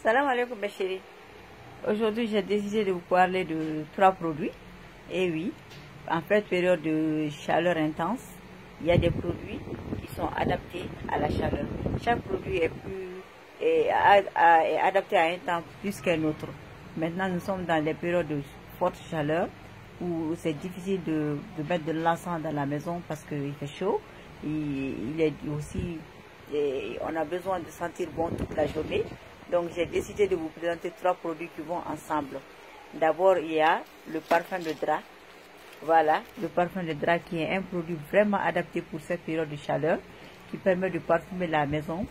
Salam alaikum mes chéris. Aujourd'hui j'ai décidé de vous parler de 3 produits. Et oui, en fait période de chaleur intense, il y a des produits qui sont adaptés à la chaleur. Chaque produit est adapté à un temps plus qu'un autre. Maintenant nous sommes dans les périodes de forte chaleur où c'est difficile de mettre de l'encens dans la maison parce qu'il fait chaud. Il est aussi, on a besoin de sentir bon toute la journée. Donc j'ai décidé de vous présenter 3 produits qui vont ensemble. D'abord il y a le parfum de drap. Voilà, le parfum de drap qui est un produit vraiment adapté pour cette période de chaleur, qui permet de parfumer la maison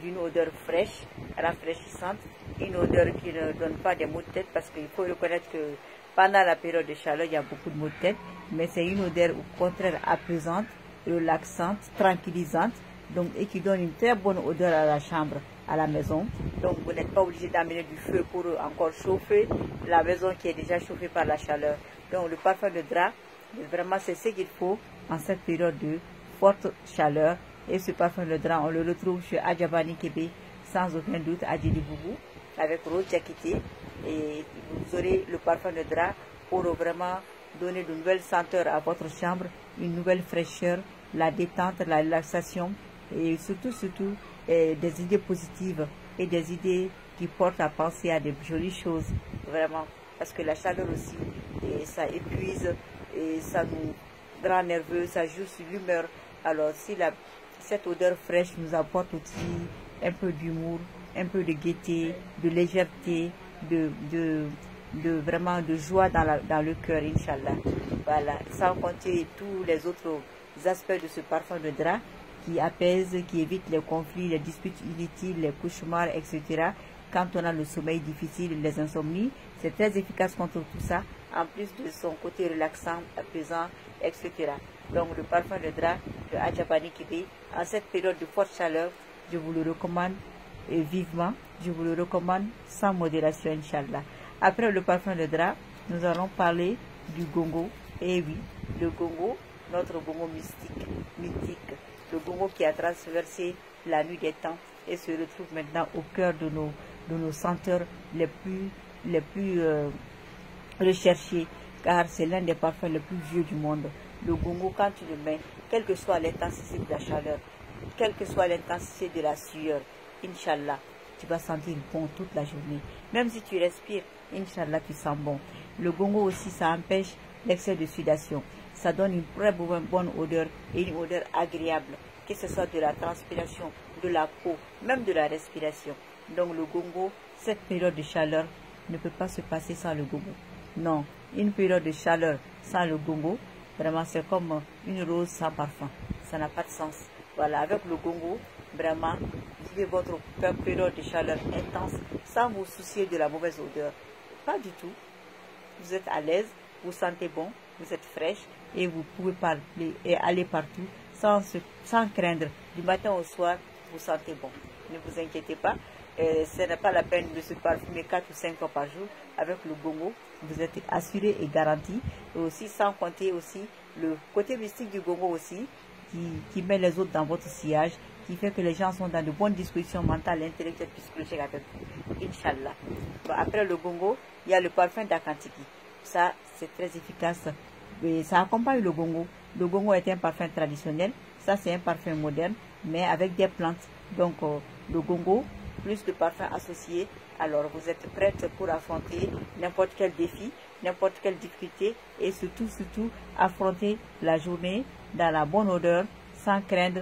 d'une odeur fraîche, rafraîchissante, une odeur qui ne donne pas des maux de tête, parce qu'il faut reconnaître que pendant la période de chaleur, il y a beaucoup de maux de tête, mais c'est une odeur au contraire apaisante, relaxante, tranquillisante, donc, et qui donne une très bonne odeur à la chambre, à la maison. Donc vous n'êtes pas obligé d'amener du feu pour encore chauffer la maison qui est déjà chauffée par la chaleur. Donc le parfum de drap, vraiment c'est ce qu'il faut en cette période de forte chaleur. Et ce parfum de drap, on le retrouve chez Adjabani Kébé, sans aucun doute, à Djiliboubou, avec Rose Diakité. Et vous aurez le parfum de drap pour vraiment donner de nouvelles senteurs à votre chambre, une nouvelle fraîcheur, la détente, la relaxation et surtout des idées positives et des idées qui portent à penser à des jolies choses, vraiment, parce que la chaleur aussi, et ça épuise et ça nous rend nerveux, ça joue sur l'humeur. Alors si cette odeur fraîche nous apporte aussi un peu d'humour, un peu de gaieté, de légèreté, vraiment de joie dans le cœur, Inch'Allah. Voilà, sans compter tous les autres aspects de ce parfum de drap qui apaise, qui évite les conflits, les disputes inutiles, les cauchemars, etc. Quand on a le sommeil difficile, les insomnies, c'est très efficace contre tout ça, en plus de son côté relaxant, apaisant, etc. Donc le parfum de drap de Adjabani Kébé, en cette période de forte chaleur, je vous le recommande vivement, je vous le recommande sans modération, Inch'Allah. Après le parfum de drap, nous allons parler du gongo. Et oui, le gongo, notre gongo mythique, le gongo qui a traversé la nuit des temps et se retrouve maintenant au cœur de nos senteurs les plus recherchées, car c'est l'un des parfums les plus vieux du monde. Le gongo, quand tu le mets, quelle que soit l'intensité de la chaleur, quelle que soit l'intensité de la sueur, Inch'Allah, tu vas sentir bon toute la journée. Même si tu respires, Inch'Allah, tu sens bon. Le gongo aussi, ça empêche l'excès de sudation. Ça donne une très bonne odeur et une odeur agréable, que ce soit de la transpiration, de la peau, même de la respiration. Donc le gongo, cette période de chaleur ne peut pas se passer sans le gongo. Non, une période de chaleur sans le gongo, vraiment c'est comme une rose sans parfum. Ça n'a pas de sens. Voilà, avec le gongo, vraiment, vivez votre période de chaleur intense sans vous soucier de la mauvaise odeur. Pas du tout. Vous êtes à l'aise, vous sentez bon, vous êtes fraîche et vous pouvez parler et aller partout sans craindre. Du matin au soir, vous sentez bon. Ne vous inquiétez pas. Ce n'est pas la peine de se parfumer 4 ou 5 fois par jour. Avec le gongo, vous êtes assuré et garanti. Et aussi, sans compter aussi le côté mystique du gongo aussi, qui met les autres dans votre sillage, qui fait que les gens sont dans de bonnes dispositions mentales, intellectuelles, psychologiques avec vous. Inch'Allah. Bon, après le gongo, il y a le parfum d'Akantiki. Ça, c'est très efficace. Et ça accompagne le gongo. Le gongo est un parfum traditionnel. Ça, c'est un parfum moderne, mais avec des plantes. Donc, le gongo, plus de parfums associés. Alors, vous êtes prête pour affronter n'importe quel défi, n'importe quelle difficulté et surtout, affronter la journée dans la bonne odeur, sans craindre